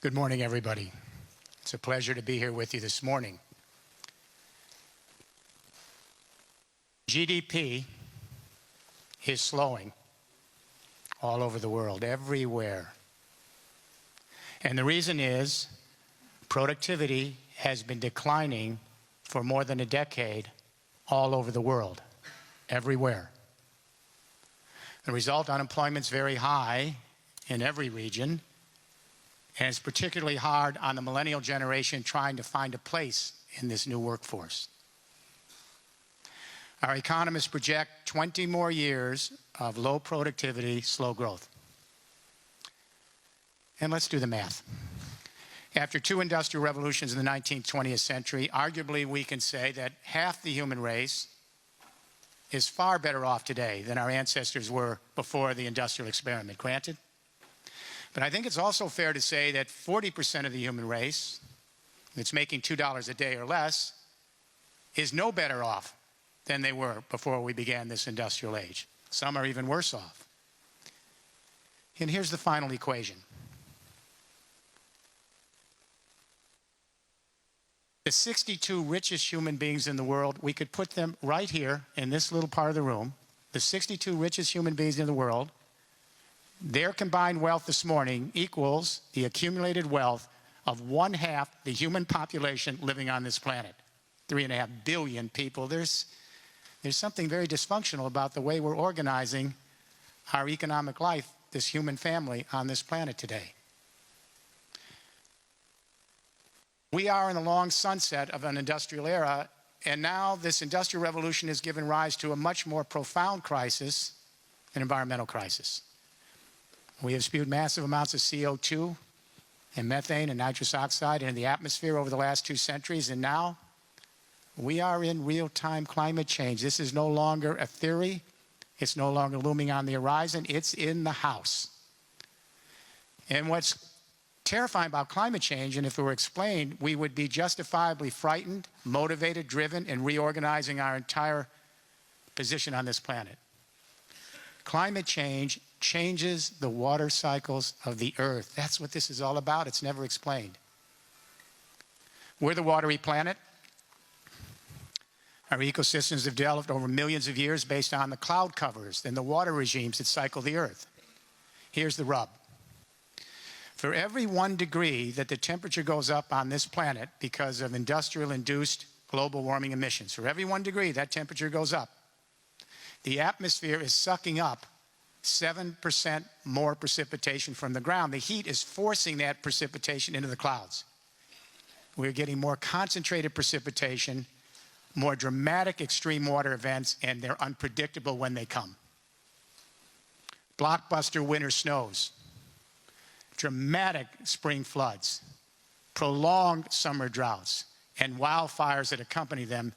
Good morning, everybody. It's a pleasure to be here with you this morning. GDP is slowing all over the world, everywhere. And the reason is productivity has been declining for more than a decade all over the world, everywhere. The result, unemployment's very high in every region, and it's particularly hard on the millennial generation trying to find a place in this new workforce. Our economists project 20 more years of low productivity, slow growth. And let's do the math. After two industrial revolutions in the 19th, 20th century, arguably we can say that half the human race is far better off today than our ancestors were before the industrial experiment, granted? But I think it's also fair to say that 40% of the human race that's making $2 a day or less is no better off than they were before we began this industrial age. Some are even worse off. And here's the final equation. The 62 richest human beings in the world, we could put them right here in this little part of the room. The 62 richest human beings in the world, their combined wealth this morning equals the accumulated wealth of 1/2 the human population living on this planet. 3.5 billion people. There's something very dysfunctional about the way we're organizing our economic life, this human family on this planet today. We are in the long sunset of an industrial era, and now this industrial revolution has given rise to a much more profound crisis, an environmental crisis. We have spewed massive amounts of CO2 and methane and nitrous oxide into the atmosphere over the last 2 centuries, and now we are in real-time climate change. This is no longer a theory. It's no longer looming on the horizon. It's in the house. And what's terrifying about climate change, and if it were explained, we would be justifiably frightened, motivated, driven, and reorganizing our entire position on this planet. Climate change changes the water cycles of the earth. That's what this is all about. It's never explained. We're the watery planet. Our ecosystems have developed over millions of years based on the cloud covers and the water regimes that cycle the earth. Here's the rub. For every 1 degree that the temperature goes up on this planet because of industrial-induced global warming emissions, for every 1 degree that temperature goes up, the atmosphere is sucking up 7% more precipitation from the ground. The heat is forcing that precipitation into the clouds. We're getting more concentrated precipitation, more dramatic extreme water events, and they're unpredictable when they come. Blockbuster winter snows, dramatic spring floods, prolonged summer droughts, and wildfires that accompany them,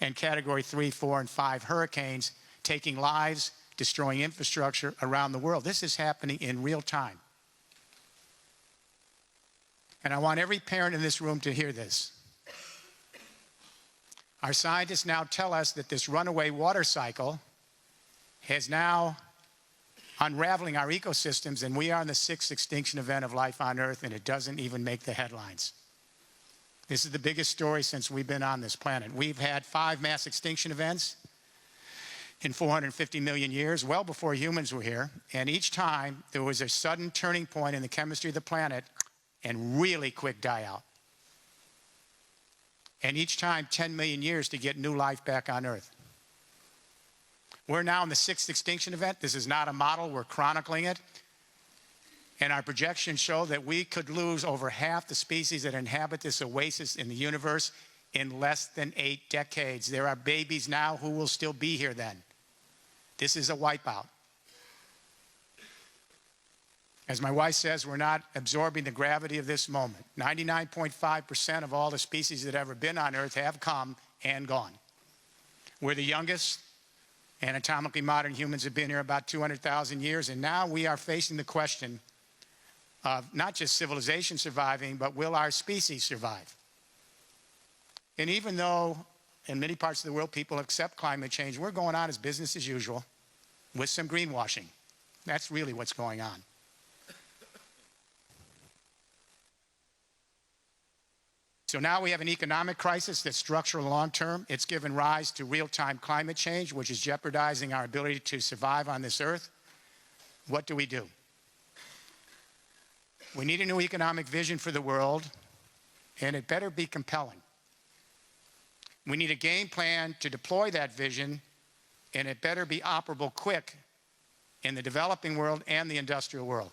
and Category 3, 4, and 5 hurricanes taking lives, destroying infrastructure around the world. This is happening in real time. And I want every parent in this room to hear this. Our scientists now tell us that this runaway water cycle is now unraveling our ecosystems, and we are in the 6th extinction event of life on Earth, and it doesn't even make the headlines. This is the biggest story since we've been on this planet. We've had 5 mass extinction events in 450 million years, well before humans were here, and each time there was a sudden turning point in the chemistry of the planet and really quick die-out. And each time 10 million years to get new life back on Earth. We're now in the 6th extinction event. This is not a model, we're chronicling it. And our projections show that we could lose over half the species that inhabit this oasis in the universe in less than 8 decades. There are babies now who will still be here then. This is a wipeout. As my wife says, we're not absorbing the gravity of this moment. 99.5% of all the species that have ever been on Earth have come and gone. We're the youngest. Anatomically modern humans have been here about 200,000 years, and now we are facing the question of not just civilization surviving, but will our species survive? And even though in many parts of the world people accept climate change, we're going on as business as usual with some greenwashing. That's really what's going on. So now we have an economic crisis that's structural long-term. It's given rise to real-time climate change, which is jeopardizing our ability to survive on this earth. What do? We need a new economic vision for the world, and it better be compelling. We need a game plan to deploy that vision, and it better be operable quick in the developing world and the industrial world.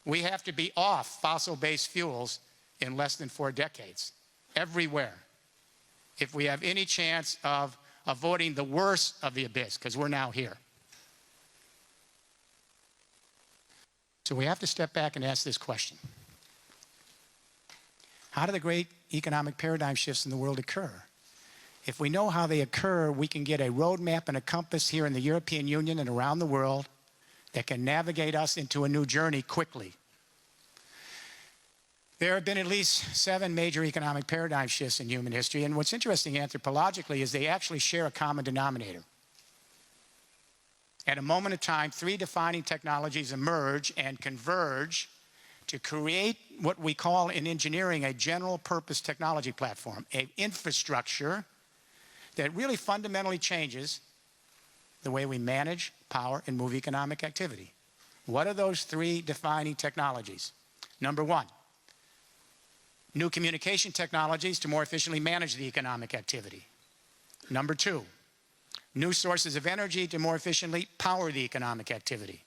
We have to be off fossil-based fuels in less than 4 decades, everywhere, if we have any chance of avoiding the worst of the abyss, because we're now here. So we have to step back and ask this question. How do the great economic paradigm shifts in the world occur? If we know how they occur, we can get a roadmap and a compass here in the European Union and around the world that can navigate us into a new journey quickly. There have been at least 7 major economic paradigm shifts in human history, and what's interesting anthropologically is they actually share a common denominator. At a moment in time, 3 defining technologies emerge and converge to create what we call in engineering a general purpose technology platform, an infrastructure that really fundamentally changes the way we manage, power, and move economic activity. What are those 3 defining technologies? Number 1, new communication technologies to more efficiently manage the economic activity. Number 2, new sources of energy to more efficiently power the economic activity.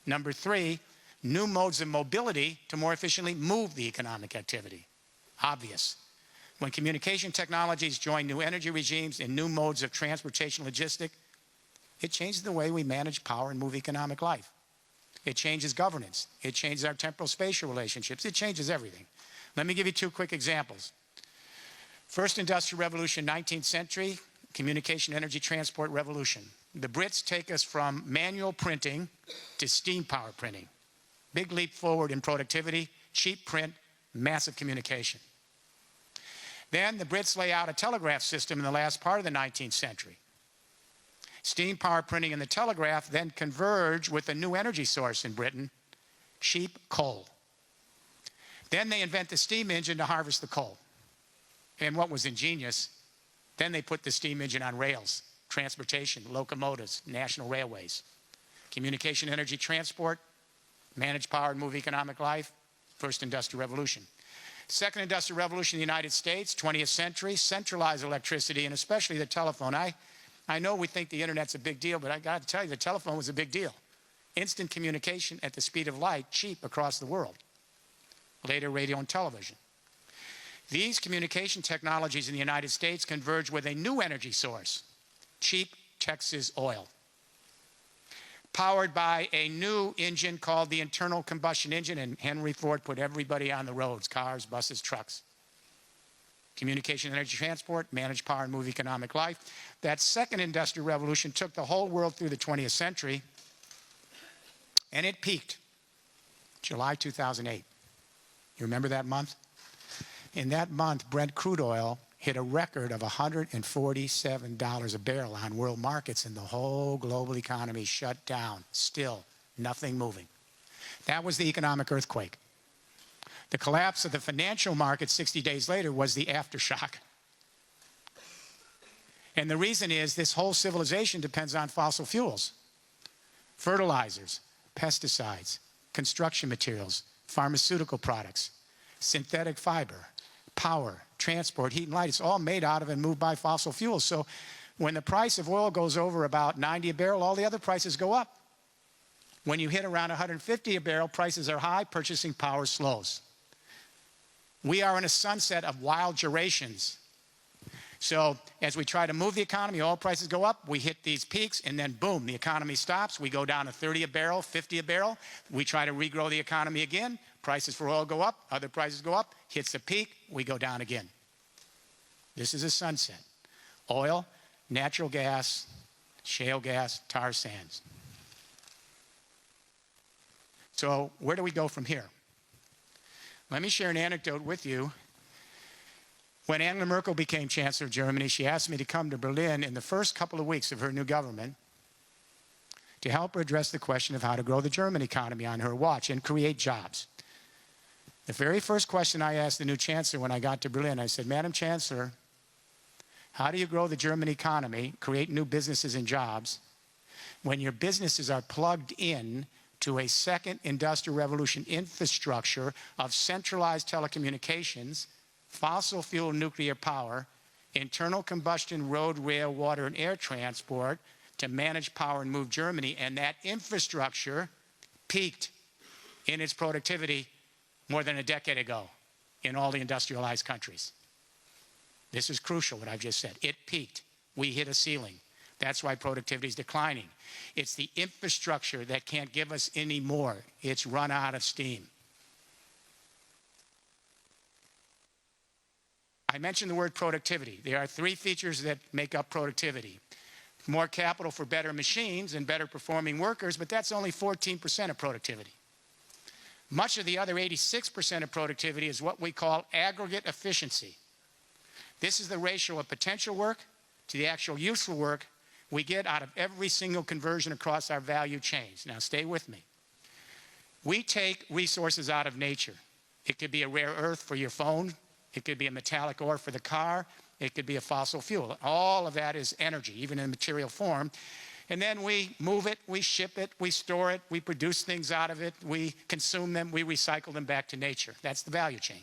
Number 3, new modes of mobility to more efficiently move the economic activity. Obvious. When communication technologies join new energy regimes and new modes of transportation logistic, it changes the way we manage power and move economic life. It changes governance. It changes our temporal spatial relationships. It changes everything. Let me give you 2 quick examples. First industrial revolution, 19th century, communication, energy, transport revolution. The Brits take us from manual printing to steam power printing. Big leap forward in productivity, cheap print, massive communication. Then the Brits lay out a telegraph system in the last part of the 19th century. Steam power printing and the telegraph then converge with a new energy source in Britain, cheap coal. Then they invent the steam engine to harvest the coal. And what was ingenious, then they put the steam engine on rails, transportation, locomotives, national railways. Communication, energy, transport, manage power and move economic life, first industrial revolution. Second industrial revolution in the United States, 20th century, centralized electricity and especially the telephone. I know we think the internet's a big deal, but I got to tell you, the telephone was a big deal. Instant communication at the speed of light, cheap across the world. Later, radio and television. These communication technologies in the United States converge with a new energy source, cheap Texas oil, powered by a new engine called the internal combustion engine, and Henry Ford put everybody on the roads, cars, buses, trucks. Communication, energy, transport, manage power and move economic life. That second industrial revolution took the whole world through the 20th century, and it peaked July 2008. You remember that month? In that month, Brent crude oil hit a record of $147 a barrel on world markets, and the whole global economy shut down. Still, nothing moving. That was the economic earthquake. The collapse of the financial market 60 days later was the aftershock. And the reason is this whole civilization depends on fossil fuels. Fertilizers, pesticides, construction materials, pharmaceutical products, synthetic fiber, power, transport, heat and light. It's all made out of and moved by fossil fuels. So when the price of oil goes over about 90 a barrel, all the other prices go up. When you hit around 150 a barrel, prices are high, purchasing power slows. We are in a sunset of wild durations. So as we try to move the economy, oil prices go up, we hit these peaks, and then boom, the economy stops. We go down to 30 a barrel, 50 a barrel. We try to regrow the economy again. Prices for oil go up, other prices go up, hits the peak, we go down again. This is a sunset. Oil, natural gas, shale gas, tar sands. So where do we go from here? Let me share an anecdote with you. When Angela Merkel became Chancellor of Germany, she asked me to come to Berlin in the first couple of weeks of her new government to help her address the question of how to grow the German economy on her watch and create jobs. The very first question I asked the new chancellor when I got to Berlin, I said, Madam Chancellor, how do you grow the German economy, create new businesses and jobs, when your businesses are plugged in to a second industrial revolution infrastructure of centralized telecommunications, fossil fuel nuclear power, internal combustion road, rail, water, and air transport to manage power and move Germany, and that infrastructure peaked in its productivity more than a decade ago in all the industrialized countries. This is crucial, what I've just said. It peaked. We hit a ceiling. That's why productivity is declining. It's the infrastructure that can't give us any more. It's run out of steam. I mentioned the word productivity. There are three features that make up productivity. More capital for better machines and better performing workers, but that's only 14% of productivity. Much of the other 86% of productivity is what we call aggregate efficiency. This is the ratio of potential work to the actual useful work we get out of every single conversion across our value chains. Now stay with me. We take resources out of nature. It could be a rare earth for your phone. It could be a metallic ore for the car. It could be a fossil fuel. All of that is energy, even in material form. And then we move it, we ship it, we store it, we produce things out of it, we consume them, we recycle them back to nature. That's the value chain.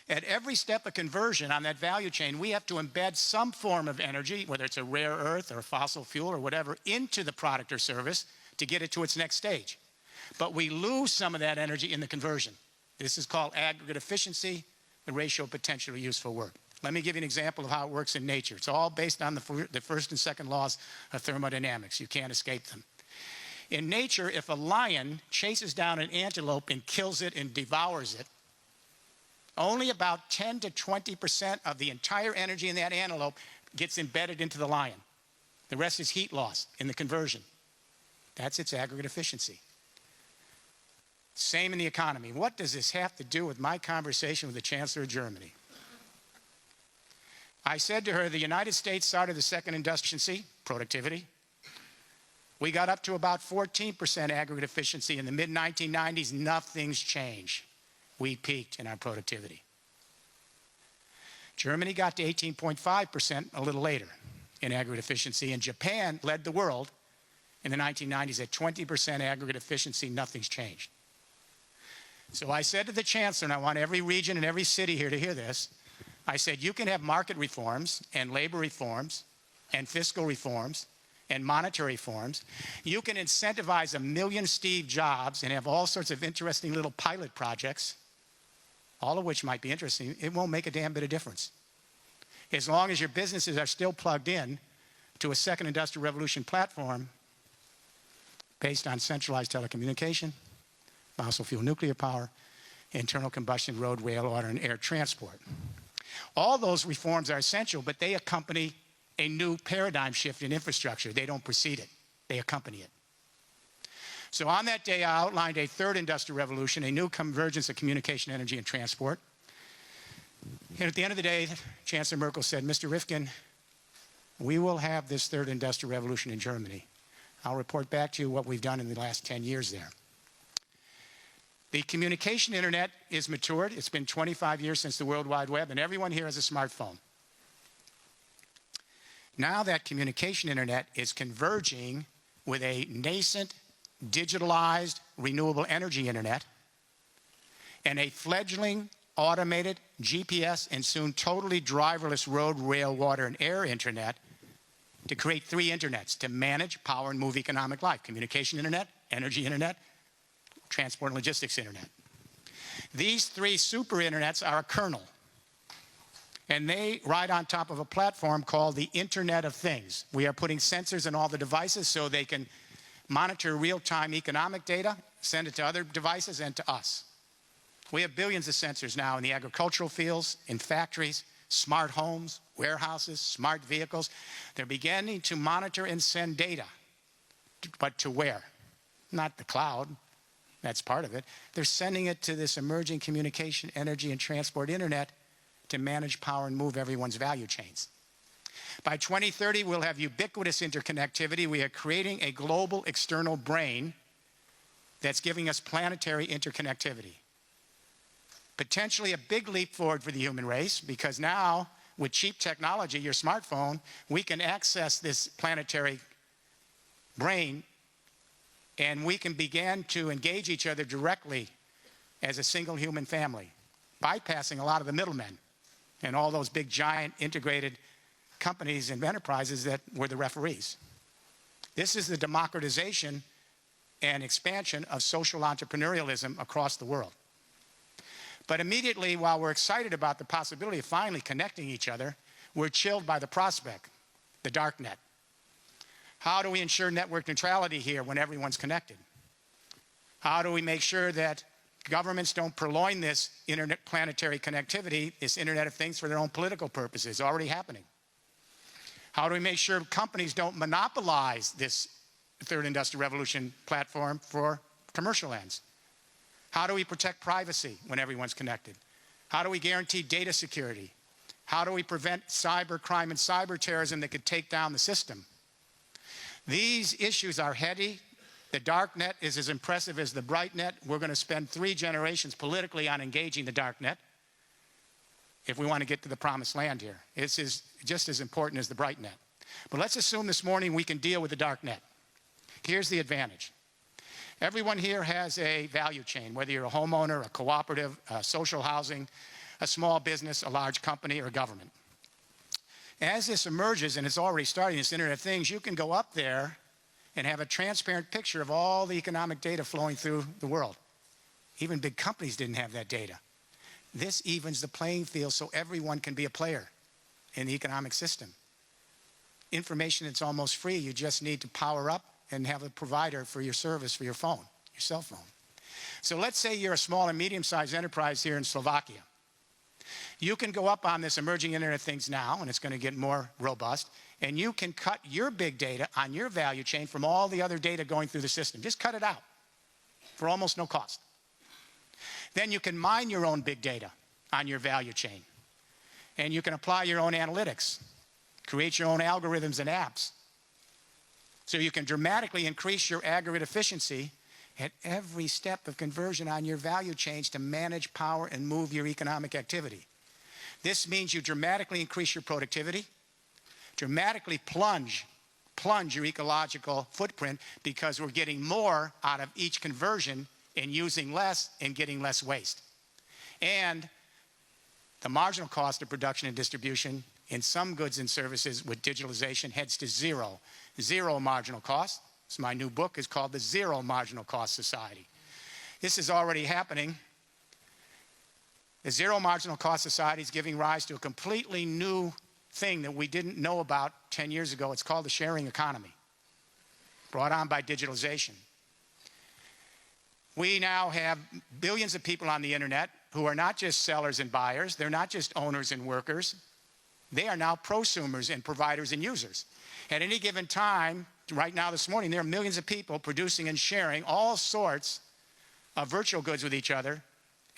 At every step of conversion on that value chain, we have to embed some form of energy, whether it's a rare earth or a fossil fuel or whatever, into the product or service to get it to its next stage. But we lose some of that energy in the conversion. This is called aggregate efficiency, the ratio of potential to useful work. Let me give you an example of how it works in nature. It's all based on the first and second laws of thermodynamics. You can't escape them. In nature, if a lion chases down an antelope and kills it and devours it, only about 10 to 20% of the entire energy in that antelope gets embedded into the lion. The rest is heat loss in the conversion. That's its aggregate efficiency. Same in the economy. What does this have to do with my conversation with the Chancellor of Germany? I said to her, the United States started the second industrial efficiency, productivity. We got up to about 14% aggregate efficiency in the mid-1990s. Nothing's changed. We peaked in our productivity. Germany got to 18.5% a little later in aggregate efficiency, and Japan led the world in the 1990s at 20% aggregate efficiency. Nothing's changed. So I said to the Chancellor, and I want every region and every city here to hear this, I said, you can have market reforms and labor reforms and fiscal reforms and monetary reforms. You can incentivize 1 million Steve Jobs and have all sorts of interesting little pilot projects, all of which might be interesting. It won't make a damn bit of difference. As long as your businesses are still plugged in to a second industrial revolution platform based on centralized telecommunication, fossil fuel nuclear power, internal combustion road, rail, water, and air transport. All those reforms are essential, but they accompany a new paradigm shift in infrastructure. They don't precede it. They accompany it. So on that day, I outlined a third industrial revolution, a new convergence of communication, energy, and transport. And at the end of the day, Chancellor Merkel said, Mr. Rifkin, we will have this third industrial revolution in Germany. I'll report back to you what we've done in the last 10 years there. The communication internet is matured. It's been 25 years since the World Wide Web, and everyone here has a smartphone. Now that communication internet is converging with a nascent, digitalized, renewable energy internet and a fledgling, automated GPS and soon totally driverless road, rail, water, and air internet to create three internets to manage, power, and move economic life. Communication internet, energy internet, transport and logistics internet. These three super internets are a kernel, and they ride on top of a platform called the Internet of Things. We are putting sensors in all the devices so they can monitor real-time economic data, send it to other devices and to us. We have billions of sensors now in the agricultural fields, in factories, smart homes, warehouses, smart vehicles. They're beginning to monitor and send data, but to where? Not the cloud. That's part of it. They're sending it to this emerging communication, energy, and transport internet to manage, power, and move everyone's value chains. By 2030, we'll have ubiquitous interconnectivity. We are creating a global external brain that's giving us planetary interconnectivity. Potentially a big leap forward for the human race, because now, with cheap technology, your smartphone, we can access this planetary brain, and we can begin to engage each other directly as a single human family, bypassing a lot of the middlemen and all those big, giant, integrated companies and enterprises that were the referees. This is the democratization and expansion of social entrepreneurialism across the world. But immediately, while we're excited about the possibility of finally connecting each other, we're chilled by the prospect, the dark net. How do we ensure network neutrality here when everyone's connected? How do we make sure that governments don't purloin this planetary connectivity, this Internet of Things, for their own political purposes? Already happening. How do we make sure companies don't monopolize this third industrial revolution platform for commercial ends? How do we protect privacy when everyone's connected? How do we guarantee data security? How do we prevent cyber crime and cyber terrorism that could take down the system? These issues are heady. The dark net is as impressive as the bright net. We're going to spend 3 generations politically on engaging the dark net if we want to get to the promised land here. This is just as important as the bright net. But let's assume this morning we can deal with the dark net. Here's the advantage. Everyone here has a value chain, whether you're a homeowner, a cooperative, social housing, a small business, a large company, or government. As this emerges, and it's already starting, this Internet of Things, you can go up there and have a transparent picture of all the economic data flowing through the world. Even big companies didn't have that data. This evens the playing field so everyone can be a player in the economic system. Information that's almost free, you just need to power up and have a provider for your service for your phone, your cell phone. So let's say you're a small and medium-sized enterprise here in Slovakia. You can go up on this emerging Internet of Things now, and it's going to get more robust, and you can cut your big data on your value chain from all the other data going through the system. Just cut it out for almost no cost. Then you can mine your own big data on your value chain, and you can apply your own analytics, create your own algorithms and apps. So you can dramatically increase your aggregate efficiency at every step of conversion on your value chains to manage power and move your economic activity. This means you dramatically increase your productivity, dramatically plunge your ecological footprint, because we're getting more out of each conversion and using less and getting less waste. And the marginal cost of production and distribution in some goods and services with digitalization heads to zero. Zero marginal cost. So my new book is called The Zero Marginal Cost Society. This is already happening. The Zero Marginal Cost Society is giving rise to a completely new thing that we didn't know about 10 years ago. It's called the sharing economy, brought on by digitalization. We now have billions of people on the internet who are not just sellers and buyers. They're not just owners and workers. They are now prosumers and providers and users. At any given time, right now this morning, there are millions of people producing and sharing all sorts of virtual goods with each other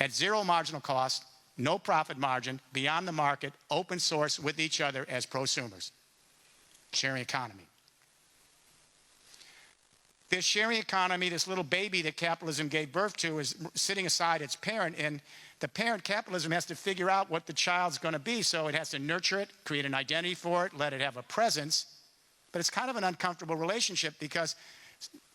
at zero marginal cost, no profit margin, beyond the market, open source with each other as prosumers. Sharing economy. This sharing economy, this little baby that capitalism gave birth to, is sitting aside its parent, and the parent, capitalism, has to figure out what the child's going to be, so it has to nurture it, create an identity for it, let it have a presence. But it's kind of an uncomfortable relationship, because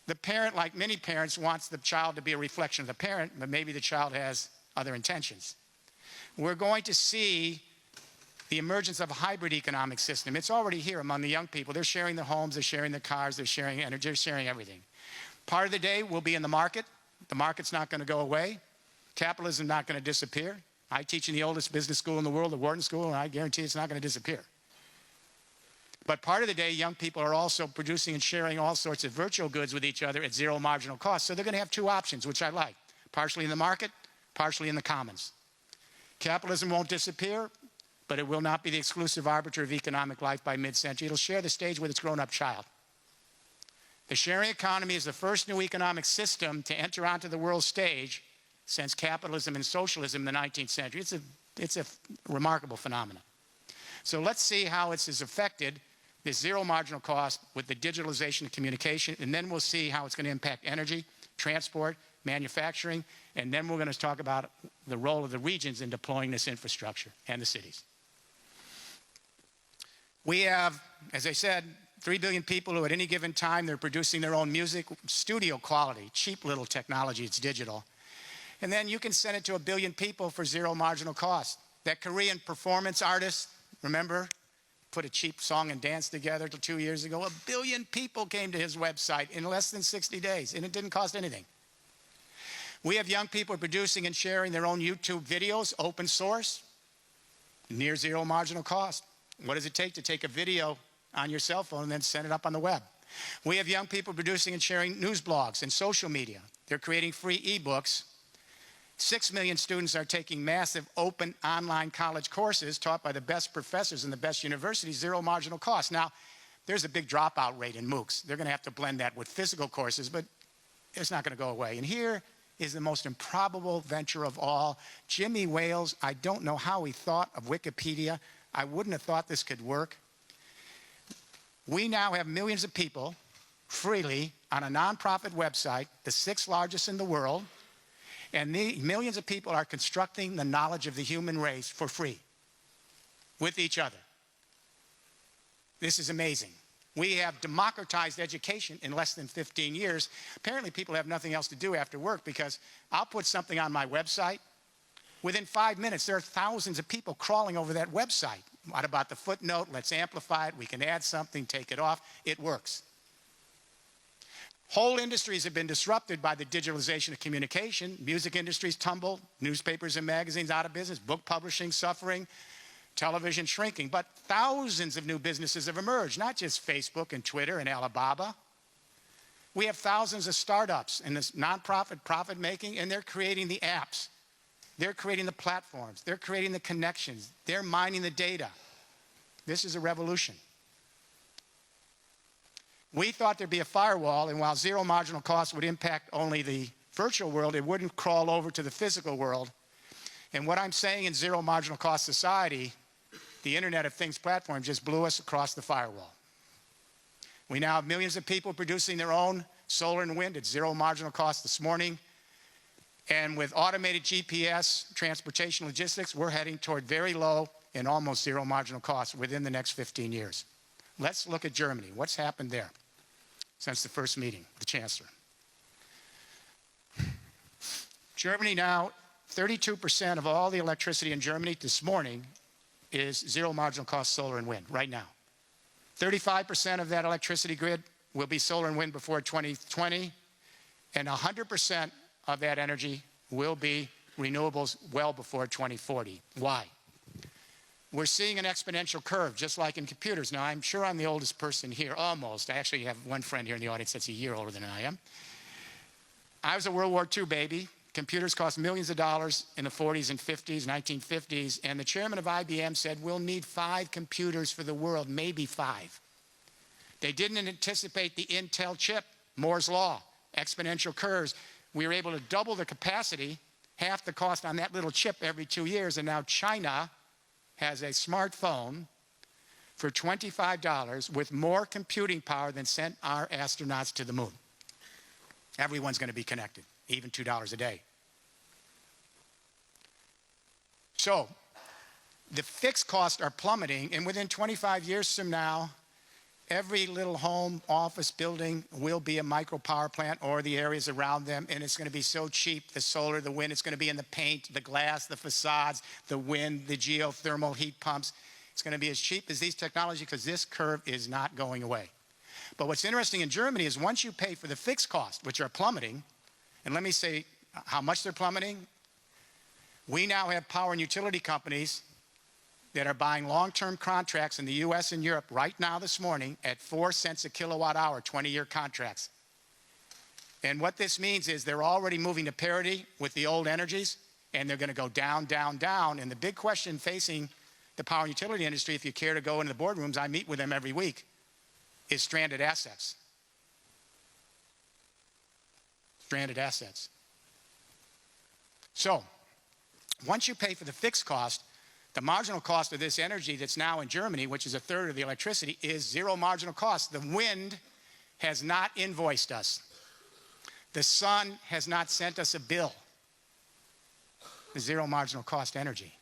the parent, like many parents, wants the child to be a reflection of the parent, but maybe the child has other intentions. We're going to see the emergence of a hybrid economic system. It's already here among the young people. They're sharing their homes, they're sharing their cars, they're sharing energy, they're sharing everything. Part of the day will be in the market. The market's not going to go away. Capitalism is not going to disappear. I teach in the oldest business school in the world, the Wharton School, and I guarantee it's not going to disappear. But part of the day, young people are also producing and sharing all sorts of virtual goods with each other at zero marginal cost. So they're going to have 2 options, which I like. Partially in the market, partially in the commons. Capitalism won't disappear, but it will not be the exclusive arbiter of economic life by mid-century. It'll share the stage with its grown-up child. The sharing economy is the first new economic system to enter onto the world stage since capitalism and socialism in the 19th century. It's a remarkable phenomenon. So let's see how it has affected this zero marginal cost with the digitalization of communication, and then we'll see how it's going to impact energy, transport, manufacturing, and then we're going to talk about the role of the regions in deploying this infrastructure and the cities. We have, as I said, 3 billion people who at any given time, they're producing their own music, studio quality, cheap little technology, it's digital. And then you can send it to 1 billion people for zero marginal cost. That Korean performance artist, remember, put a cheap song and dance together 2 years ago. 1 billion people came to his website in less than 60 days, and it didn't cost anything. We have young people producing and sharing their own YouTube videos, open source, near zero marginal cost. What does it take to take a video on your cell phone and then send it up on the web? We have young people producing and sharing news blogs and social media. They're creating free ebooks. 6 million students are taking massive open online college courses taught by the best professors in the best universities, zero marginal cost. Now, there's a big dropout rate in MOOCs. They're going to have to blend that with physical courses, but it's not going to go away. And here is the most improbable venture of all. Jimmy Wales, I don't know how he thought of Wikipedia. I wouldn't have thought this could work. We now have millions of people freely on a nonprofit website, the 6th largest in the world, and millions of people are constructing the knowledge of the human race for free with each other. This is amazing. We have democratized education in less than 15 years. Apparently people have nothing else to do after work because I'll put something on my website. Within 5 minutes, there are thousands of people crawling over that website. What about the footnote? Let's amplify it. We can add something, take it off. It works. Whole industries have been disrupted by the digitalization of communication. Music industries tumble, newspapers and magazines out of business, book publishing suffering, television shrinking. But thousands of new businesses have emerged, not just Facebook and Twitter and Alibaba. We have thousands of startups in this nonprofit profit making, and they're creating the apps. They're creating the platforms. They're creating the connections. They're mining the data. This is a revolution. We thought there'd be a firewall, and while zero marginal cost would impact only the virtual world, it wouldn't crawl over to the physical world. And what I'm saying in zero marginal cost society, the Internet of Things platform just blew us across the firewall. We now have millions of people producing their own solar and wind at zero marginal cost this morning. And with automated GPS, transportation logistics, we're heading toward very low and almost zero marginal cost within the next 15 years. Let's look at Germany. What's happened there since the first meeting, the Chancellor? Germany now, 32% of all the electricity in Germany this morning is zero marginal cost solar and wind right now. 35% of that electricity grid will be solar and wind before 2020, and 100% of that energy will be renewables well before 2040. Why? We're seeing an exponential curve, just like in computers. Now, I'm sure I'm the oldest person here, almost. I actually have one friend here in the audience that's a year older than I am. I was a World War II baby. Computers cost millions of dollars in the 40s and 50s, 1950s, and the chairman of IBM said, we'll need 5 computers for the world, maybe 5. They didn't anticipate the Intel chip, Moore's Law, exponential curves. We were able to double the capacity, half the cost on that little chip every 2 years, and now China has a smartphone for $25 with more computing power than sent our astronauts to the moon. Everyone's going to be connected, even $2 a day. So the fixed costs are plummeting, and within 25 years from now, every little home, office building will be a micro power plant or the areas around them, and it's going to be so cheap, the solar, the wind, it's going to be in the paint, the glass, the facades, the wind, the geothermal heat pumps. It's going to be as cheap as these technologies because this curve is not going away. But what's interesting in Germany is once you pay for the fixed costs, which are plummeting, and let me say how much they're plummeting. We now have power and utility companies that are buying long-term contracts in the US and Europe right now this morning at 4 cents a kilowatt hour, 20-year contracts. And what this means is they're already moving to parity with the old energies, and they're going to go down, down, down. And the big question facing the power and utility industry, if you care to go into the boardrooms, I meet with them every week, is stranded assets. Stranded assets. So, once you pay for the fixed cost, the marginal cost of this energy that's now in Germany, which is 1/3 of the electricity, is zero marginal cost. The wind has not invoiced us. The sun has not sent us a bill. Zero marginal cost energy.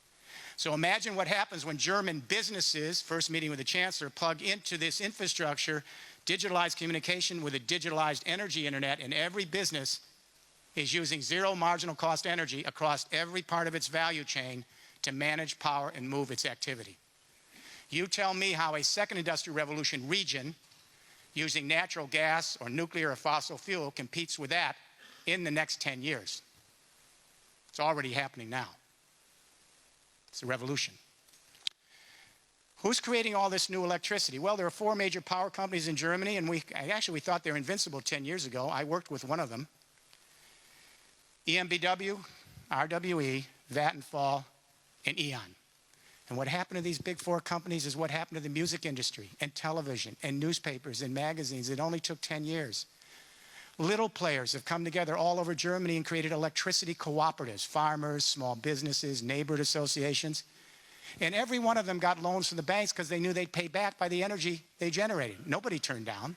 So imagine what happens when German businesses, first meeting with the chancellor, plug into this infrastructure, digitalized communication with a digitalized energy internet, and every business is using zero marginal cost energy across every part of its value chain to manage power and move its activity. You tell me how a second industrial revolution region using natural gas or nuclear or fossil fuel competes with that in the next 10 years. It's already happening now. It's a revolution. Who's creating all this new electricity? Well, there are 4 major power companies in Germany, and we thought they were invincible 10 years ago. I worked with one of them. EnBW, RWE, Vattenfall, and E.ON. And what happened to these big 4 companies is what happened to the music industry and television and newspapers and magazines. It only took 10 years. Little players have come together all over Germany and created electricity cooperatives, farmers, small businesses, neighborhood associations. And every one of them got loans from the banks because they knew they'd pay back by the energy they generated. Nobody turned down.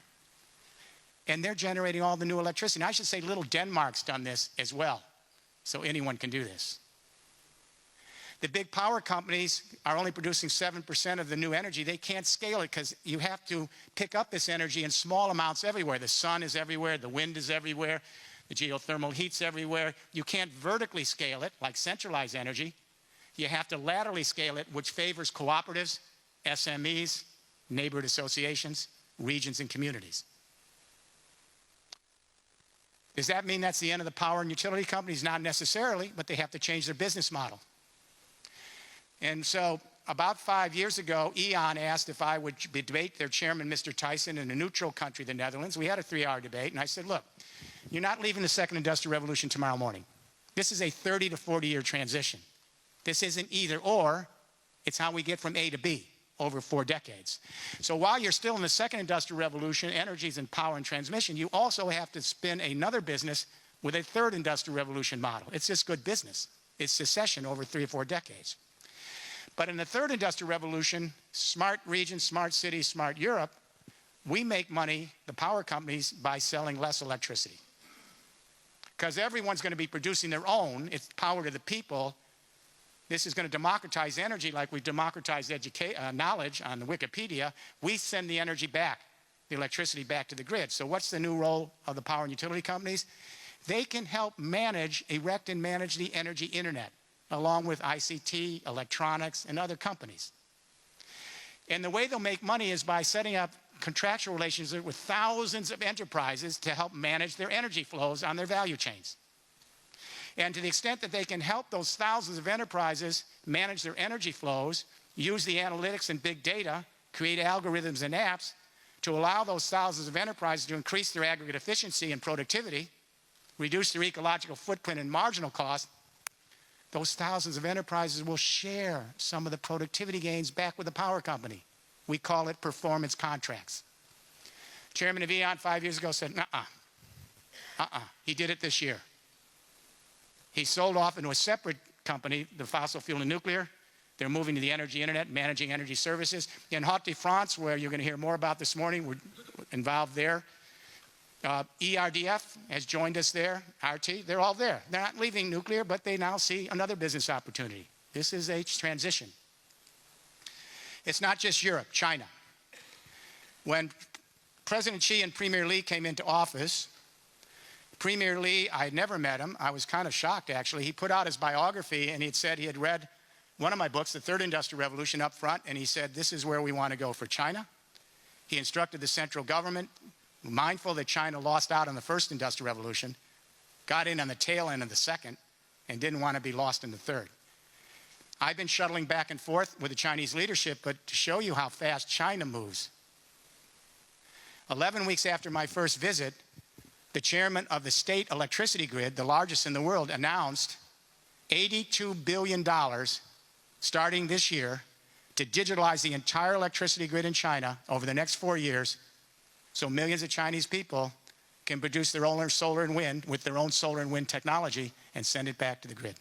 And they're generating all the new electricity. And I should say little Denmark's done this as well. So anyone can do this. The big power companies are only producing 7% of the new energy. They can't scale it because you have to pick up this energy in small amounts everywhere. The sun is everywhere, the wind is everywhere, the geothermal heat's everywhere. You can't vertically scale it like centralized energy. You have to laterally scale it, which favors cooperatives, SMEs, neighborhood associations, regions, and communities. Does that mean that's the end of the power and utility companies? Not necessarily, but they have to change their business model. And so about 5 years ago, E.ON asked if I would debate their chairman, Mr. Tyson, in a neutral country, the Netherlands. We had a 3-hour debate, and I said, look, you're not leaving the second industrial revolution tomorrow morning. This is a 30 to 40-year transition. This isn't either or. It's how we get from A to B over 4 decades. So while you're still in the second industrial revolution, energies and power and transmission, you also have to spin another business with a third industrial revolution model. It's just good business. It's succession over 3 or 4 decades. But in the third industrial revolution, smart regions, smart cities, smart Europe, we make money, the power companies, by selling less electricity. Because everyone's going to be producing their own. It's power to the people. This is going to democratize energy like we democratized knowledge on the Wikipedia. We send the energy back, the electricity back to the grid. So what's the new role of the power and utility companies? They can help erect and manage the energy internet, along with ICT, electronics, and other companies. And the way they'll make money is by setting up contractual relationships with thousands of enterprises to help manage their energy flows on their value chains. And to the extent that they can help those thousands of enterprises manage their energy flows, use the analytics and big data, create algorithms and apps to allow those thousands of enterprises to increase their aggregate efficiency and productivity, reduce their ecological footprint and marginal cost, those thousands of enterprises will share some of the productivity gains back with the power company. We call it performance contracts. Chairman of E.ON 5 years ago said, He did it this year. He sold off into a separate company, the fossil fuel and nuclear. They're moving to the energy internet, managing energy services. In Haute-de-France, where you're going to hear more about this morning, we're involved there. ERDF has joined us there, RT, they're all there. They're not leaving nuclear, but they now see another business opportunity. This is a transition. It's not just Europe, China. When President Xi and Premier Li came into office, Premier Li, I had never met him. I was kind of shocked, actually. He put out his biography, and he had said he had read one of my books, The Third Industrial Revolution, up front, and he said, this is where we want to go for China. He instructed the central government, mindful that China lost out on the first industrial revolution, got in on the tail end of the second, and didn't want to be lost in the third. I've been shuttling back and forth with the Chinese leadership, but to show you how fast China moves. 11 weeks after my first visit, the chairman of the state electricity grid, the largest in the world, announced $82 billion starting this year to digitalize the entire electricity grid in China over the next 4 years, so millions of Chinese people can produce their own solar and wind with their own solar and wind technology and send it back to the grid.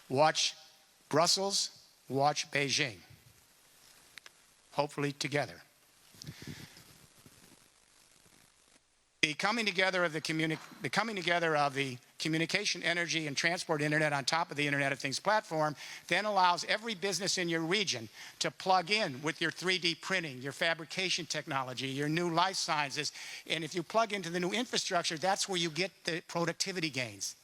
Watch Brussels, watch Beijing. Hopefully together. The coming together of the communication, energy, and transport internet on top of the Internet of Things platform then allows every business in your region to plug in with your 3D printing, your fabrication technology, your new life sciences. And if you plug into the new infrastructure, that's where you get the productivity gains.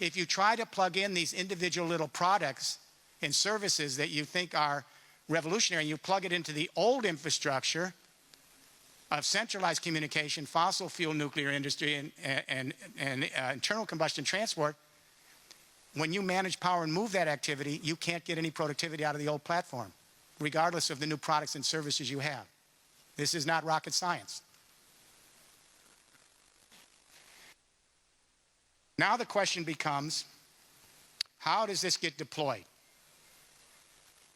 If you try to plug in these individual little products and services that you think are revolutionary, and you plug it into the old infrastructure of centralized communication, fossil fuel nuclear industry, and internal combustion transport, when you manage power and move that activity, you can't get any productivity out of the old platform, regardless of the new products and services you have. This is not rocket science. Now the question becomes, how does this get deployed?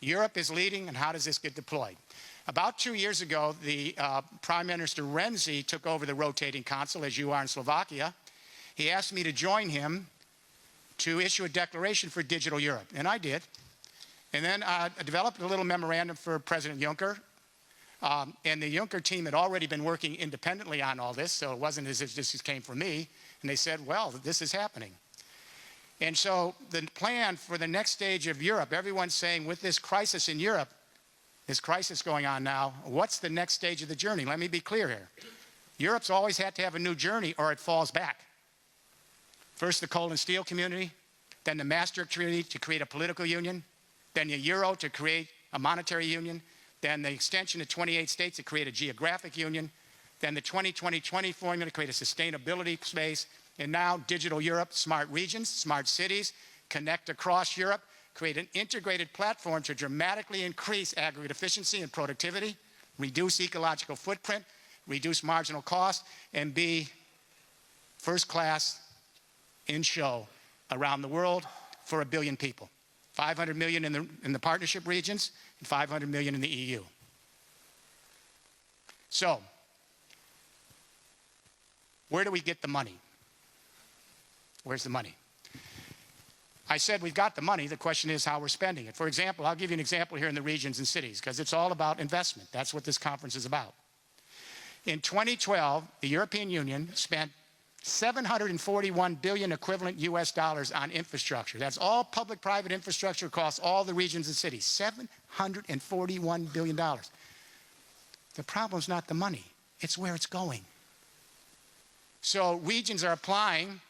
Europe is leading, and how does this get deployed? About 2 years ago, the Prime Minister Renzi took over the rotating council, as you are in Slovakia. He asked me to join him to issue a declaration for digital Europe, and I did. And then I developed a little memorandum for President Juncker, and the Juncker team had already been working independently on all this, so it wasn't as if this came from me. And they said, well, this is happening. And so the plan for the next stage of Europe, everyone's saying, with this crisis in Europe, this crisis going on now, what's the next stage of the journey? Let me be clear here. Europe's always had to have a new journey or it falls back. First the coal and steel community, then the Maastricht Treaty to create a political union, then the euro to create a monetary union, then the extension to 28 states to create a geographic union, then the 20-20-20 formula to create a sustainability space, and now digital Europe, smart regions, smart cities, connect across Europe, create an integrated platform to dramatically increase aggregate efficiency and productivity, reduce ecological footprint, reduce marginal cost, and be first class in show around the world for 1 billion people. 500 million in the partnership regions and 500 million in the EU. So, where do we get the money? Where's the money? I said we've got the money. The question is how we're spending it. For example, I'll give you an example here in the regions and cities, because it's all about investment. That's what this conference is about. In 2012, the European Union spent 741 billion equivalent US dollars on infrastructure. That's all public-private infrastructure across all the regions and cities. $741 billion. The problem's not the money. It's where it's going. So regions are applying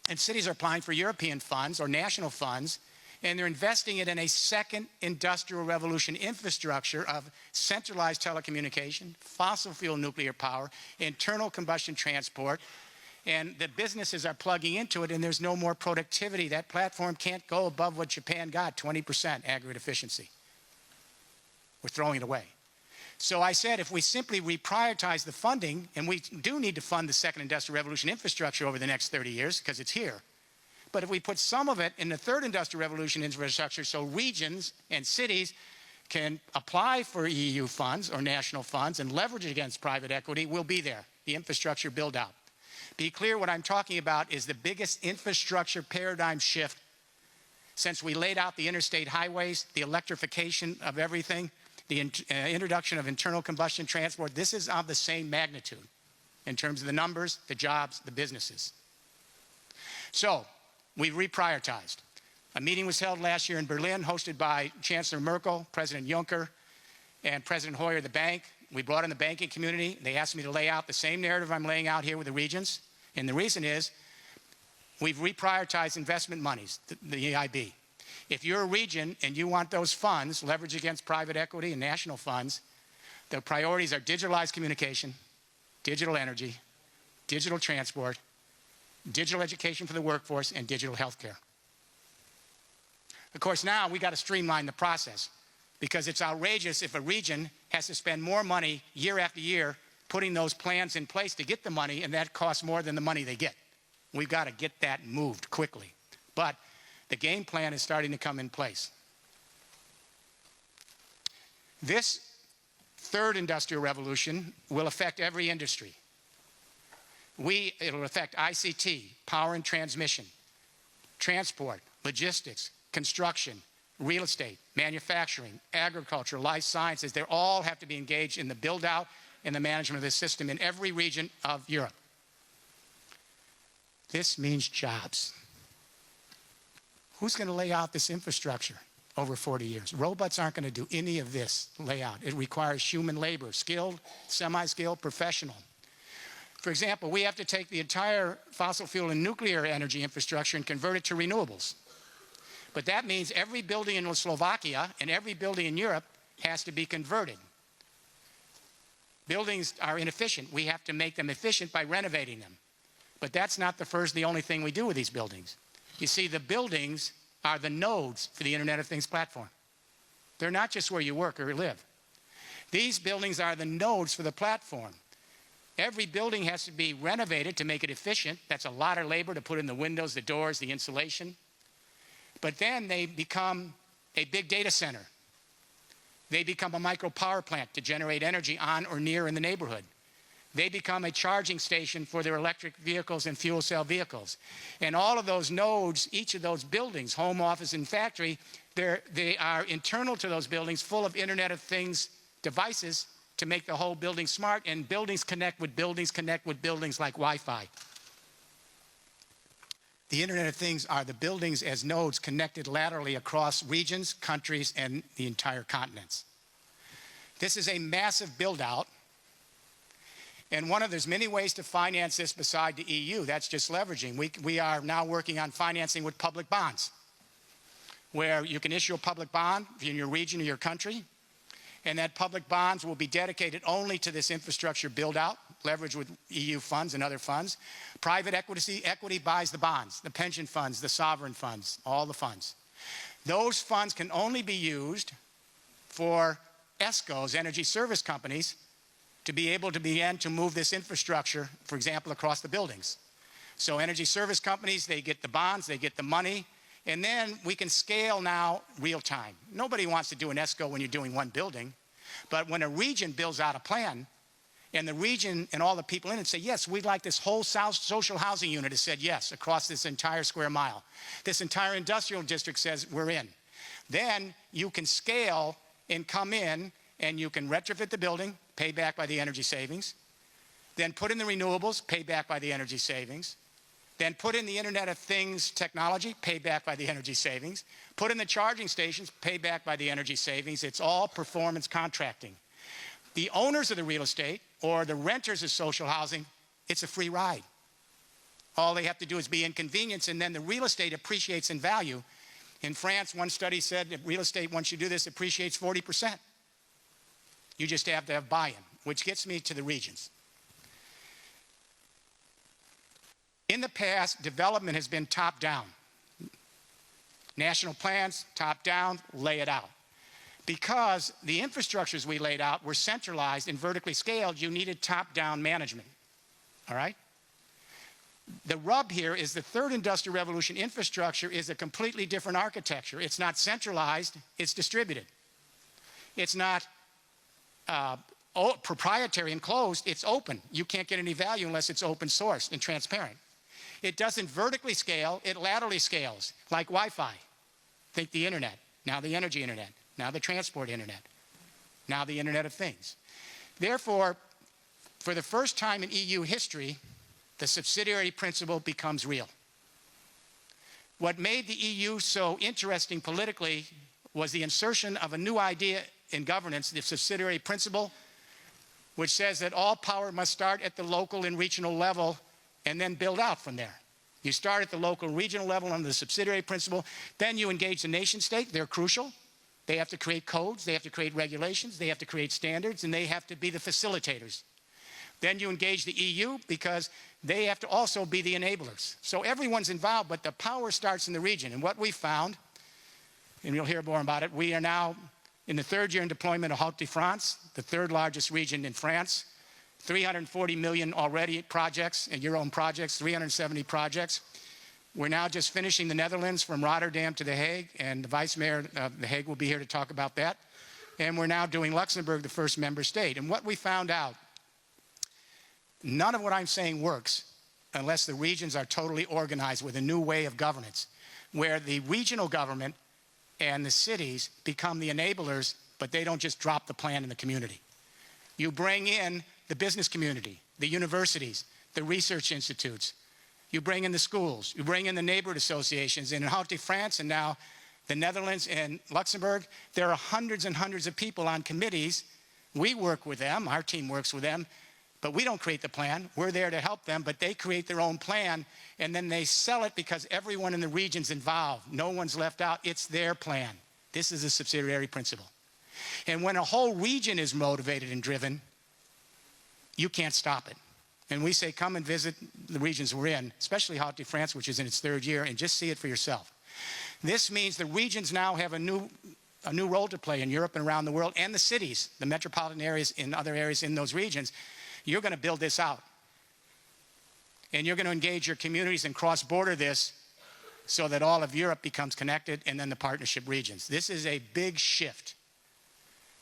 and cities are applying for European funds or national funds, and they're investing it in a second industrial revolution infrastructure of centralized telecommunication, fossil fuel nuclear power, internal combustion transport, and the businesses are plugging into it, and there's no more productivity. That platform can't go above what Japan got, 20% aggregate efficiency. We're throwing it away. So I said if we simply reprioritize the funding, and we do need to fund the second industrial revolution infrastructure over the next 30 years because it's here, but if we put some of it in the third industrial revolution infrastructure so regions and cities can apply for EU funds or national funds and leverage it against private equity, we'll be there, the infrastructure build out. Be clear, what I'm talking about is the biggest infrastructure paradigm shift since we laid out the interstate highways, the electrification of everything, the introduction of internal combustion transport. This is of the same magnitude in terms of the numbers, the jobs, the businesses. So we reprioritized. A meeting was held last year in Berlin, hosted by Chancellor Merkel, President Juncker, and President Hoyer of the bank. We brought in the banking community. They asked me to lay out the same narrative I'm laying out here with the regions. And the reason is we've reprioritized investment monies, the EIB. If you're a region and you want those funds leveraged against private equity and national funds, the priorities are digitalized communication, digital energy, digital transport, digital education for the workforce, and digital healthcare. Of course, now we got to streamline the process because it's outrageous if a region has to spend more money year after year putting those plans in place to get the money, and that costs more than the money they get. We've got to get that moved quickly. But the game plan is starting to come in place. This third industrial revolution will affect every industry. It'll affect ICT, power and transmission, transport, logistics, construction, real estate, manufacturing, agriculture, life sciences. They all have to be engaged in the build-out and the management of this system in every region of Europe. This means jobs. Who's going to lay out this infrastructure over 40 years? Robots aren't going to do any of this layout. It requires human labor, skilled, semi-skilled, professional. For example, we have to take the entire fossil fuel and nuclear energy infrastructure and convert it to renewables. But that means every building in Slovakia and every building in Europe has to be converted. Buildings are inefficient. We have to make them efficient by renovating them. But that's not the only thing we do with these buildings. You see, the buildings are the nodes for the Internet of Things platform. They're not just where you work or live. These buildings are the nodes for the platform. Every building has to be renovated to make it efficient. That's a lot of labor to put in the windows, the doors, the insulation. But then they become a big data center. They become a micro power plant to generate energy on or near in the neighborhood. They become a charging station for their electric vehicles and fuel cell vehicles. And all of those nodes, each of those buildings, home, office, and factory, they are internal to those buildings, full of Internet of Things devices to make the whole building smart, and buildings connect with buildings like Wi-Fi. The Internet of Things are the buildings as nodes connected laterally across regions, countries, and the entire continents. This is a massive build-out. And there's many ways to finance this beside the EU. That's just leveraging. We are now working on financing with public bonds, where you can issue a public bond in your region or your country, and that public bonds will be dedicated only to this infrastructure build-out, leveraged with EU funds and other funds. Private equity buys the bonds, the pension funds, the sovereign funds, all the funds. Those funds can only be used for ESCOs, energy service companies, to be able to begin to move this infrastructure, for example, across the buildings. So energy service companies, they get the bonds, they get the money, and then we can scale now real time. Nobody wants to do an ESCO when you're doing one building, but when a region builds out a plan, and the region and all the people in it say, yes, we'd like this whole social housing unit has said yes across this entire square mile. This entire industrial district says we're in. Then you can scale and come in, and you can retrofit the building, pay back by the energy savings, then put in the renewables, pay back by the energy savings, then put in the Internet of Things technology, pay back by the energy savings, put in the charging stations, pay back by the energy savings. It's all performance contracting. The owners of the real estate or the renters of social housing, it's a free ride. All they have to do is be inconvenienced, and then the real estate appreciates in value. In France, one study said that real estate, once you do this, appreciates 40%. You just have to have buy-in, which gets me to the regions. In the past, development has been top-down. National plans, top-down, lay it out. Because the infrastructures we laid out were centralized and vertically scaled, you needed top-down management, all right? The rub here is the third industrial revolution infrastructure is a completely different architecture. It's not centralized, it's distributed. It's not proprietary and closed, it's open. You can't get any value unless it's open source and transparent. It doesn't vertically scale, it laterally scales, like Wi-Fi. Think the internet, now the energy internet, now the transport internet, now the Internet of Things. Therefore, for the first time in EU history, the subsidiary principle becomes real. What made the EU so interesting politically was the insertion of a new idea in governance, the subsidiary principle, which says that all power must start at the local and regional level and then build out from there. You start at the local and regional level under the subsidiary principle, then you engage the nation state. They're crucial. They have to create codes, they have to create regulations, they have to create standards, and they have to be the facilitators. Then you engage the EU because they have to also be the enablers. So everyone's involved, but the power starts in the region. And what we found, and you'll hear more about it, we are now in the third year in deployment of Haute-de-France, the third largest region in France, 340 million already projects, and your own projects, 370 projects. We're now just finishing the Netherlands from Rotterdam to The Hague, and the Vice Mayor of The Hague will be here to talk about that. And we're now doing Luxembourg, the first member state. And what we found out, none of what I'm saying works unless the regions are totally organized with a new way of governance, where the regional government and the cities become the enablers, but they don't just drop the plan in the community. You bring in the business community, the universities, the research institutes. You bring in the schools, you bring in the neighborhood associations. In Haute France and now the Netherlands and Luxembourg, there are hundreds and hundreds of people on committees. We work with them, our team works with them, but we don't create the plan. We're there to help them, but they create their own plan, and then they sell it because everyone in the region's involved. No one's left out. It's their plan. This is a subsidiary principle. And when a whole region is motivated and driven, you can't stop it. And we say, come and visit the regions we're in, especially Haute France, which is in its third year, and just see it for yourself. This means the regions now have a new role to play in Europe and around the world, and the cities, the metropolitan areas and other areas in those regions. You're going to build this out. And you're going to engage your communities and cross-border this so that all of Europe becomes connected, and then the partnership regions. This is a big shift.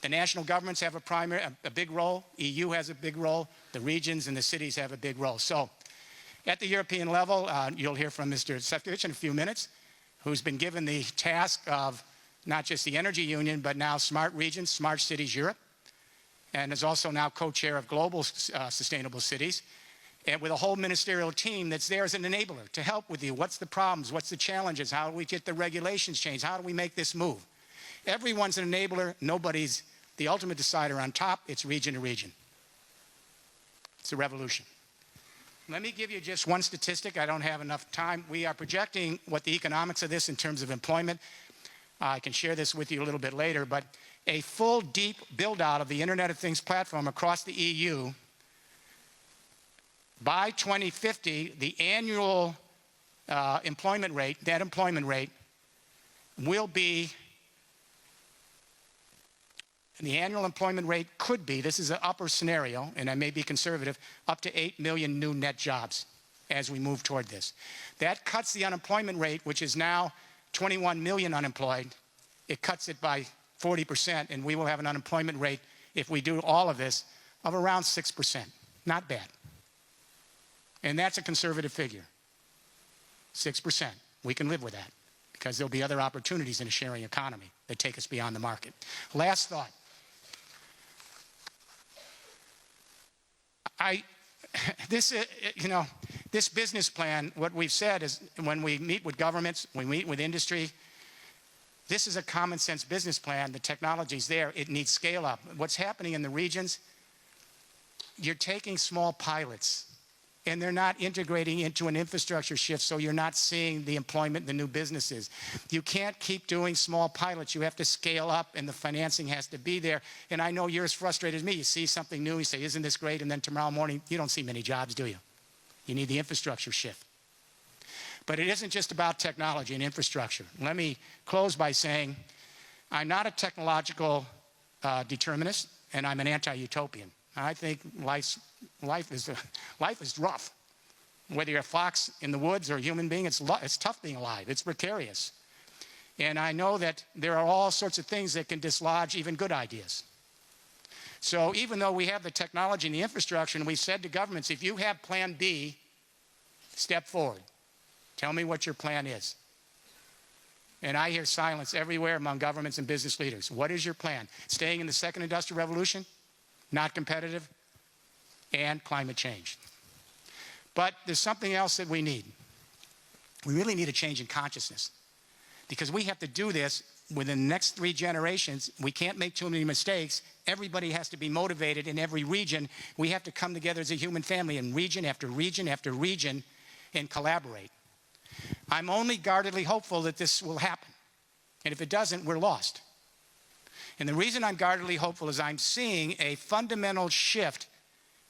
The national governments have a big role. EU has a big role. The regions and the cities have a big role. So at the European level, you'll hear from Mr. Šefčovič in a few minutes, who's been given the task of not just the Energy Union, but now Smart Regions, Smart Cities Europe, and is also now co-chair of Global Sustainable Cities, and with a whole ministerial team that's there as an enabler to help with you. What's the problems? What's the challenges? How do we get the regulations changed? How do we make this move? Everyone's an enabler. Nobody's the ultimate decider on top. It's region to region. It's a revolution. Let me give you just one statistic. I don't have enough time. We are projecting what the economics of this in terms of employment. I can share this with you a little bit later, but a full, deep build-out of the Internet of Things platform across the EU, by 2050, the annual employment rate, net employment rate, will be, the annual employment rate could be, this is an upper scenario, and I may be conservative, up to 8 million new net jobs as we move toward this. That cuts the unemployment rate, which is now 21 million unemployed. It cuts it by 40%, and we will have an unemployment rate, if we do all of this, of around 6%. Not bad. And that's a conservative figure. 6%. We can live with that because there'll be other opportunities in a sharing economy that take us beyond the market. Last thought. This business plan, what we've said is when we meet with governments, we meet with industry, this is a common sense business plan. The technology's there. It needs scale up. What's happening in the regions, you're taking small pilots and they're not integrating into an infrastructure shift, so you're not seeing the employment, the new businesses. You can't keep doing small pilots. You have to scale up, and the financing has to be there. And I know you're as frustrated as me. You see something new, you say, isn't this great? And then tomorrow morning, you don't see many jobs, do you? You need the infrastructure shift. But it isn't just about technology and infrastructure. Let me close by saying I'm not a technological determinist, and I'm an anti-utopian. I think life is rough. Whether you're a fox in the woods or a human being, it's tough being alive. It's precarious. And I know that there are all sorts of things that can dislodge even good ideas. So even though we have the technology and the infrastructure, and we've said to governments, if you have plan B, step forward. Tell me what your plan is. And I hear silence everywhere among governments and business leaders. What is your plan? Staying in the second industrial revolution? Not competitive? And climate change. But there's something else that we need. We really need a change in consciousness. Because we have to do this within the next 3 generations. We can't make too many mistakes. Everybody has to be motivated in every region. We have to come together as a human family in region after region after region and collaborate. I'm only guardedly hopeful that this will happen. And if it doesn't, we're lost. And the reason I'm guardedly hopeful is I'm seeing a fundamental shift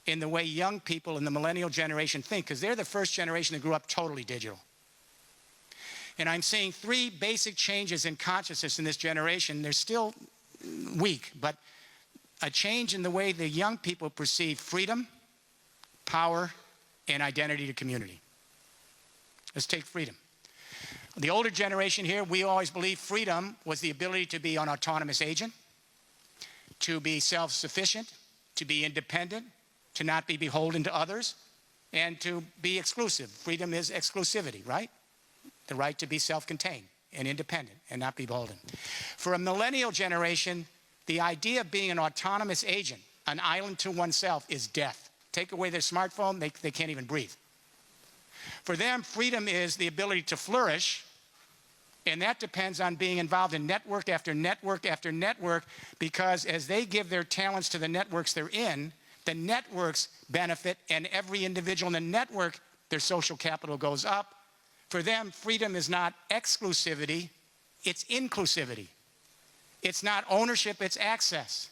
in the way young people in the millennial generation think, because they're the first generation that grew up totally digital. And I'm seeing 3 basic changes in consciousness in this generation. They're still weak, but a change in the way the young people perceive freedom, power, and identity to community. Let's take freedom. The older generation here, we always believed freedom was the ability to be an autonomous agent, to be self-sufficient, to be independent, to not be beholden to others, and to be exclusive. Freedom is exclusivity, right? The right to be self-contained and independent and not be beholden. For a millennial generation, the idea of being an autonomous agent, an island to oneself, is death. Take away their smartphone, they can't even breathe. For them, freedom is the ability to flourish, and that depends on being involved in network after network after network, because as they give their talents to the networks they're in, the networks benefit, and every individual in the network, their social capital goes up. For them, freedom is not exclusivity, it's inclusivity. It's not ownership, it's access.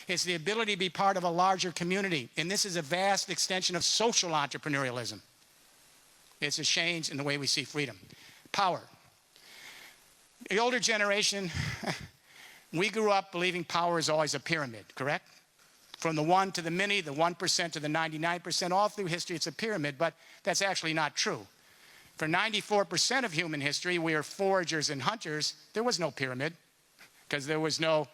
It's the ability to be part of a larger community. And this is a vast extension of social entrepreneurialism. It's a change in the way we see freedom. Power. The older generation, we grew up believing power is always a pyramid, correct? From the 1 to the many, the 1% to the 99%, all through history it's a pyramid, but that's actually not true. For 94% of human history, we are foragers and hunters. There was no pyramid because there was no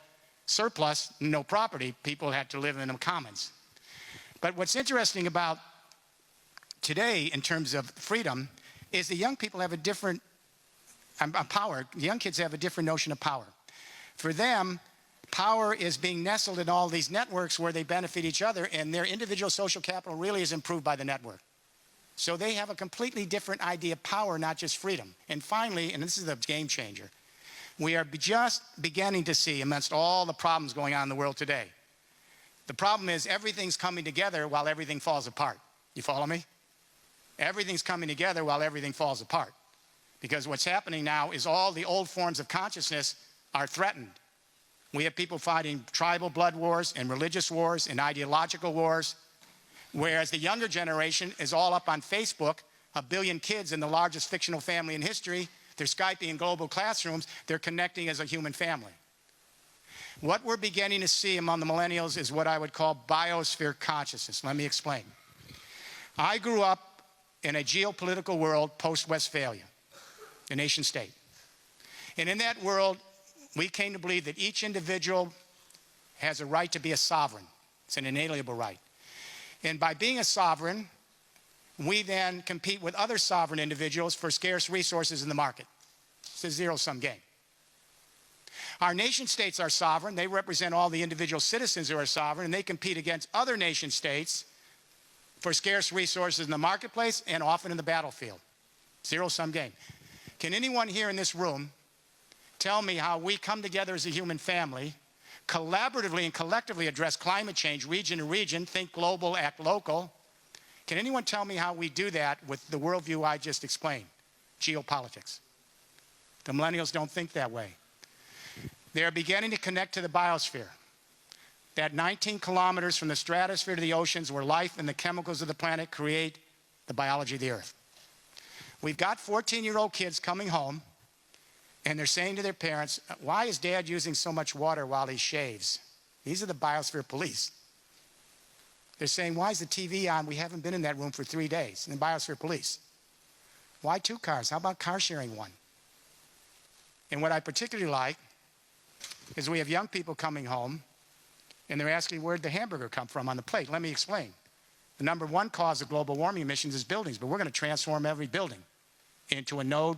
surplus, no property. People had to live in the commons. But what's interesting about today in terms of freedom is the young people have a different power. The young kids have a different notion of power. For them, power is being nestled in all these networks where they benefit each other, and their individual social capital really is improved by the network. So they have a completely different idea of power, not just freedom. And finally, and this is the game changer, we are just beginning to see, amongst all the problems going on in the world today, the problem is everything's coming together while everything falls apart. You follow me? Everything's coming together while everything falls apart. Because what's happening now is all the old forms of consciousness are threatened. We have people fighting tribal blood wars and religious wars and ideological wars, whereas the younger generation is all up on Facebook, 1 billion kids in the largest fictional family in history. They're Skyping in global classrooms. They're connecting as a human family. What we're beginning to see among the millennials is what I would call biosphere consciousness. Let me explain. I grew up in a geopolitical world post-Westphalia, the nation state. And in that world, we came to believe that each individual has a right to be a sovereign. It's an inalienable right. And by being a sovereign, we then compete with other sovereign individuals for scarce resources in the market. It's a zero-sum game. Our nation states are sovereign. They represent all the individual citizens who are sovereign, and they compete against other nation states for scarce resources in the marketplace and often in the battlefield. Zero-sum game. Can anyone here in this room tell me how we come together as a human family, collaboratively and collectively address climate change, region to region, think global, act local? Can anyone tell me how we do that with the worldview I just explained? Geopolitics. The millennials don't think that way. They're beginning to connect to the biosphere. That 19 kilometers from the stratosphere to the oceans where life and the chemicals of the planet create the biology of the earth. We've got 14-year-old kids coming home, and they're saying to their parents, why is Dad using so much water while he shaves? These are the biosphere police. They're saying, why is the TV on? We haven't been in that room for 3 days. And the biosphere police. Why 2 cars? How about car sharing one? And what I particularly like is we have young people coming home, and they're asking, where'd the hamburger come from on the plate? Let me explain. The number 1 cause of global warming emissions is buildings, but we're going to transform every building into a node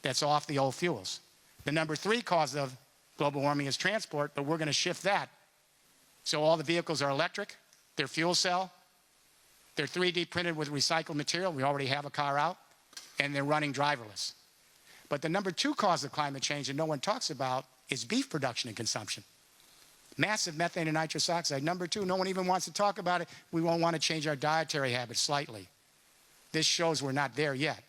that's off the old fuels. The number 3 cause of global warming is transport, but we're going to shift that. So all the vehicles are electric, they're fuel cell, they're 3D printed with recycled material. We already have a car out, and they're running driverless. But the number 2 cause of climate change that no one talks about is beef production and consumption. Massive methane and nitrous oxide. Number 2, no one even wants to talk about it. We won't want to change our dietary habits slightly. This shows we're not there yet.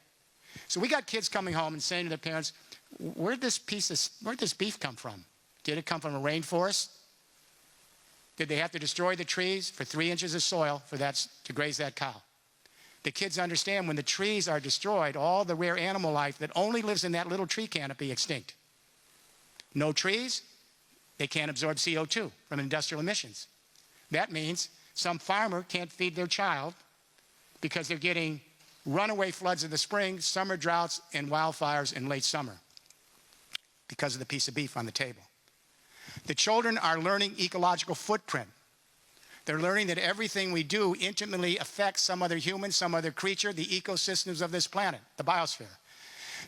So we got kids coming home and saying to their parents, where'd this beef come from? Did it come from a rainforest? Did they have to destroy the trees for 3 inches of soil for that to graze that cow? The kids understand when the trees are destroyed, all the rare animal life that only lives in that little tree canopy extinct. No trees, they can't absorb CO2 from industrial emissions. That means some farmer can't feed their child because they're getting runaway floods in the spring, summer droughts, and wildfires in late summer because of the piece of beef on the table. The children are learning ecological footprint. They're learning that everything we do intimately affects some other human, some other creature, the ecosystems of this planet, the biosphere.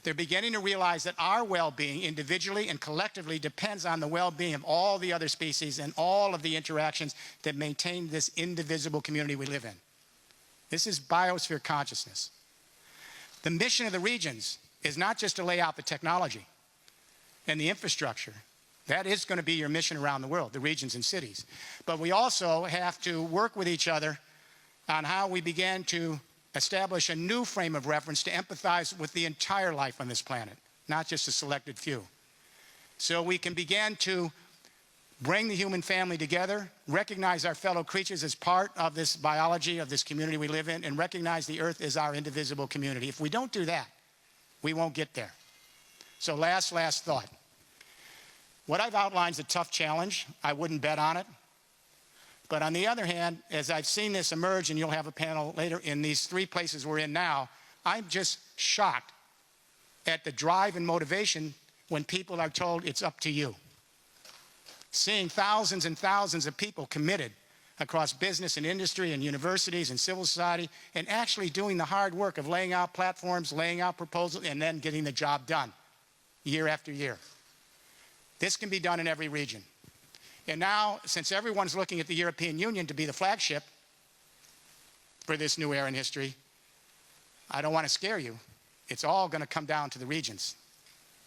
They're beginning to realize that our well-being individually and collectively depends on the well-being of all the other species and all of the interactions that maintain this indivisible community we live in. This is biosphere consciousness. The mission of the regions is not just to lay out the technology and the infrastructure. That is going to be your mission around the world, the regions and cities. But we also have to work with each other on how we begin to establish a new frame of reference to empathize with the entire life on this planet, not just a selected few. So we can begin to bring the human family together, recognize our fellow creatures as part of this biology, of this community we live in, and recognize the earth is our indivisible community. If we don't do that, we won't get there. So last thought. What I've outlined is a tough challenge. I wouldn't bet on it. But on the other hand, as I've seen this emerge, and you'll have a panel later in these 3 places we're in now, I'm just shocked at the drive and motivation when people are told it's up to you. Seeing thousands and thousands of people committed across business and industry and universities and civil society, and actually doing the hard work of laying out platforms, laying out proposals, and then getting the job done year after year. This can be done in every region. And now, since everyone's looking at the European Union to be the flagship for this new era in history, I don't want to scare you. It's all going to come down to the regions.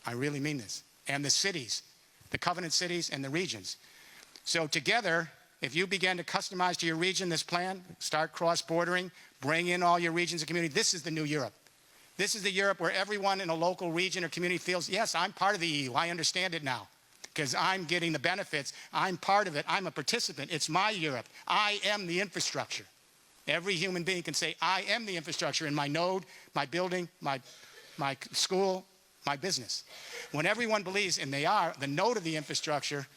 I really mean this. And the cities, the covenant cities and the regions. So together, if you begin to customize to your region this plan, start cross-bordering, bring in all your regions and communities, this is the new Europe. This is the Europe where everyone in a local region or community feels, yes, I'm part of the EU. I understand it now because I'm getting the benefits. I'm part of it. I'm a participant. It's my Europe. I am the infrastructure. Every human being can say, I am the infrastructure in my node, my building, my school, my business. When everyone believes, and they are, the node of the infrastructure,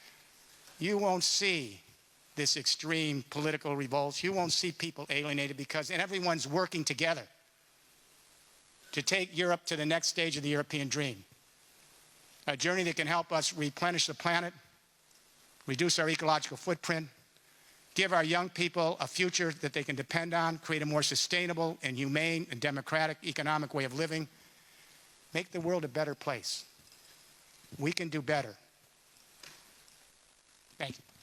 you won't see this extreme political revolt. You won't see people alienated because everyone's working together to take Europe to the next stage of the European dream. A journey that can help us replenish the planet, reduce our ecological footprint, give our young people a future that they can depend on, create a more sustainable and humane and democratic economic way of living, make the world a better place. We can do better. Thank you.